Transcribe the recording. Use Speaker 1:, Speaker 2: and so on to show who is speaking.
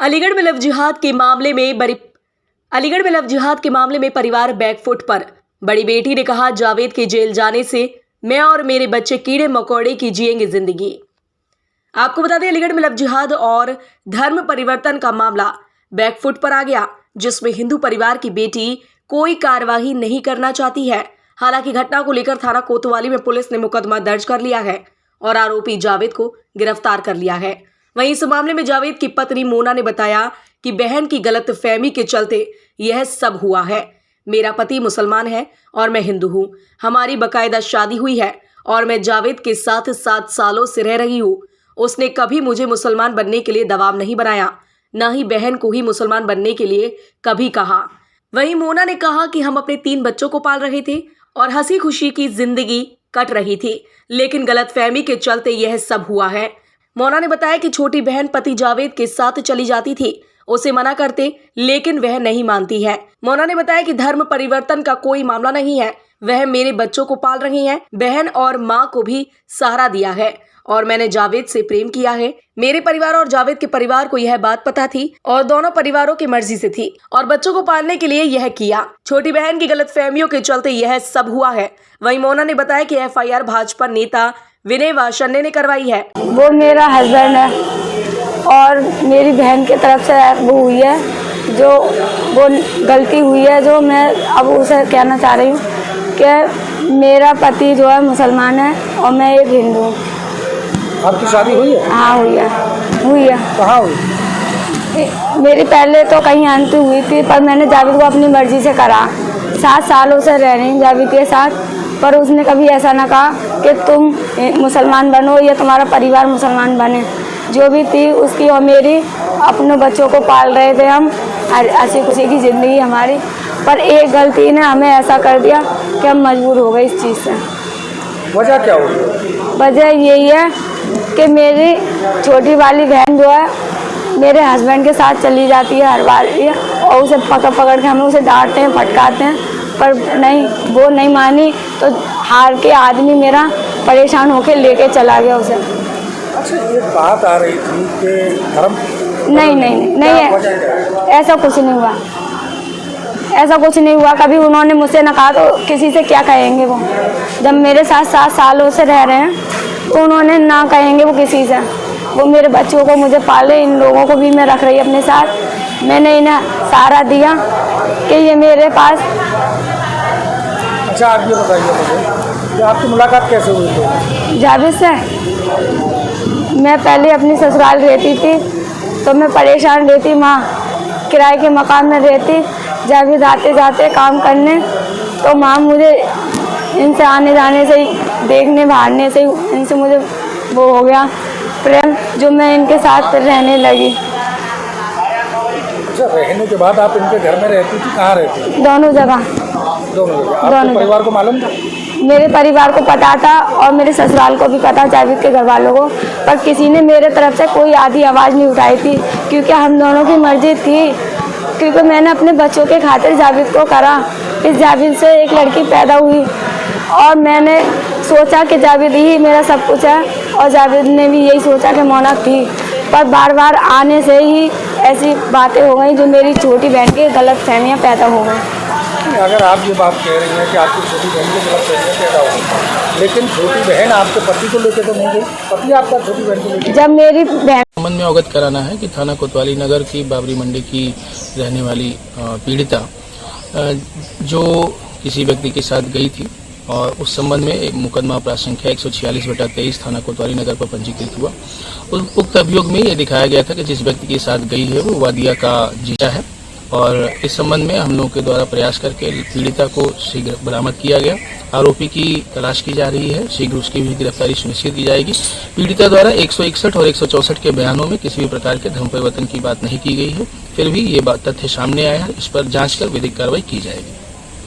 Speaker 1: अलीगढ़ में लव जिहाद के मामले में परिवार बैकफुट पर। बड़ी बेटी ने कहा, जावेद के जेल जाने से मैं और मेरे बच्चे कीड़े मकोड़े की जिएंगे जिंदगी। आपको बता दें, अलीगढ़ में लव जिहाद और धर्म परिवर्तन का मामला बैकफुट पर आ गया, जिसमें हिंदू परिवार की बेटी कोई कार्यवाही नहीं करना चाहती है। हालांकि घटना को लेकर थाना कोतवाली में पुलिस ने मुकदमा दर्ज कर लिया है और आरोपी जावेद को गिरफ्तार कर लिया है। वहीं इस मामले में जावेद की पत्नी मोना ने बताया कि बहन की गलतफहमी के चलते यह सब हुआ है। मेरा पति मुसलमान है और मैं हिंदू हूँ। हमारी बाकायदा शादी हुई है और मैं जावेद के साथ 7 सालों से रह रही हूँ। उसने कभी मुझे मुसलमान बनने के लिए दबाव नहीं बनाया, न ही बहन को ही मुसलमान बनने के लिए कभी कहा। वहीं मोना ने कहा कि हम अपने 3 बच्चों को पाल रहे थे और हंसी खुशी की जिंदगी कट रही थी, लेकिन गलतफहमी के चलते यह सब हुआ है। मोना ने बताया कि छोटी बहन पति जावेद के साथ चली जाती थी, उसे मना करते लेकिन वह नहीं मानती है। मोना ने बताया कि धर्म परिवर्तन का कोई मामला नहीं है, वह मेरे बच्चों को पाल रही हैं, बहन और माँ को भी सहारा दिया है और मैंने जावेद से प्रेम किया है। मेरे परिवार और जावेद के परिवार को यह बात पता थी और दोनों परिवारों की मर्जी से थी और बच्चों को पालने के लिए यह किया। छोटी बहन की गलतफहमियों के चलते यह सब हुआ है। वहीं मोना ने बताया कि FIR भाजपा नेता विनय वाशन्य ने करवाई है।
Speaker 2: वो मेरा हस्बैंड है और मेरी बहन की तरफ से वो हुई है, जो वो गलती हुई है, जो मैं अब उसे कहना चाह रही हूँ कि मेरा पति जो है मुसलमान है और मैं एक हिंदू हूँ।
Speaker 3: आपकी शादी हुई है?
Speaker 2: हाँ हुई है।
Speaker 3: कहाँ हुई?
Speaker 2: मेरी पहले तो कहीं आंटी हुई थी, पर मैंने जावेद को अपनी मर्जी से करा। 7 सालों से रह रही हूँ जावेद के साथ, पर उसने कभी ऐसा ना कहा कि तुम मुसलमान बनो या तुम्हारा परिवार मुसलमान बने। जो भी थी उसकी और मेरी, अपने बच्चों को पाल रहे थे हम, हंसी खुशी की ज़िंदगी हमारी। पर एक गलती ने हमें ऐसा कर दिया कि हम मजबूर हो गए इस चीज़ से।
Speaker 3: वजह क्या हुई?
Speaker 2: वजह यही है कि मेरी छोटी वाली बहन जो है मेरे हस्बैंड के साथ चली जाती है हर बार, और उसे पकड़ के हमें उसे डांटते हैं, फटकारते हैं, पर नहीं, वो नहीं मानी तो हार के आदमी मेरा परेशान होके लेके चला गया उसे।
Speaker 3: अच्छा, ये बात आ रही थी कि धर्म
Speaker 2: नहीं ऐसा कुछ नहीं हुआ, ऐसा कुछ नहीं हुआ। कभी उन्होंने मुझसे ना कहा तो किसी से क्या कहेंगे। वो जब मेरे साथ 7 सालों से रह रहे हैं तो उन्होंने ना कहेंगे वो किसी से। वो मेरे बच्चों को मुझे पाले, इन लोगों को भी मैं रख रही अपने साथ। मैंने इन्हें सहारा दिया कि ये मेरे पास।
Speaker 3: अच्छा, आप ये बताइए मुझे कि आपकी मुलाकात कैसे हुई थी
Speaker 2: जावेद से? मैं पहले अपनी ससुराल रहती थी तो मैं परेशान रहती, माँ किराए के मकान में रहती। जावेद आते जाते काम करने, तो माँ मुझे इनसे आने जाने से ही, देखने भागने से ही इनसे मुझे वो हो गया प्रेम, जो मैं इनके साथ रहने लगी।
Speaker 3: अच्छा, रहने के बाद आप इनके घर में रहती थी? कहाँ रहती थी?
Speaker 2: दोनों जगह।
Speaker 3: आपके परिवार को मालूम था?
Speaker 2: मेरे परिवार को पता था और मेरे ससुराल को भी पता, जावेद के घर वालों को, पर किसी ने मेरे तरफ से कोई आधी आवाज़ नहीं उठाई थी, क्योंकि हम दोनों की मर्जी थी। क्योंकि मैंने अपने बच्चों के खातिर जावेद को करा। इस जावेद से एक लड़की पैदा हुई और मैंने सोचा कि जावेद ही मेरा सब कुछ है, और जावेद ने भी यही सोचा कि मोना थी। पर बार बार आने से ही ऐसी बातें हो गई जो मेरी छोटी बहन की गलतफहमियां पैदा हो गई।
Speaker 3: अगर आप ये बात कह रही हैं कि आपकी छोटी बहन की गलतफहमियां पैदा हो गई, लेकिन छोटी बहन आपके पति को लेकर तो नहीं गई? पति आपका छोटी बहन को लेकर?
Speaker 2: जब मेरी बहन
Speaker 4: मन में अवगत कराना है कि थाना कोतवाली नगर की बाबरी मंडी की रहने वाली पीड़िता जो किसी व्यक्ति के साथ गई थी, और उस संबंध में एक मुकदमा अपराध संख्या 146/23 थाना कोतवाली नगर पर पंजीकृत हुआ। उक्त अभियोग में यह दिखाया गया था कि जिस व्यक्ति के साथ गई है वो वादिया का जीजा है, और इस संबंध में हम लोगों के द्वारा प्रयास करके पीड़िता को शीघ्र बरामद किया गया। आरोपी की तलाश की जा रही है, शीघ्र उसकी भी गिरफ्तारी सुनिश्चित की जाएगी। पीड़िता द्वारा 161 और 164 के बयानों में किसी भी प्रकार के धर्म परिवर्तन की बात नहीं की गई है, फिर भी ये बात तथ्य सामने आया है। इस पर जांच कर विधिक कार्रवाई की जाएगी।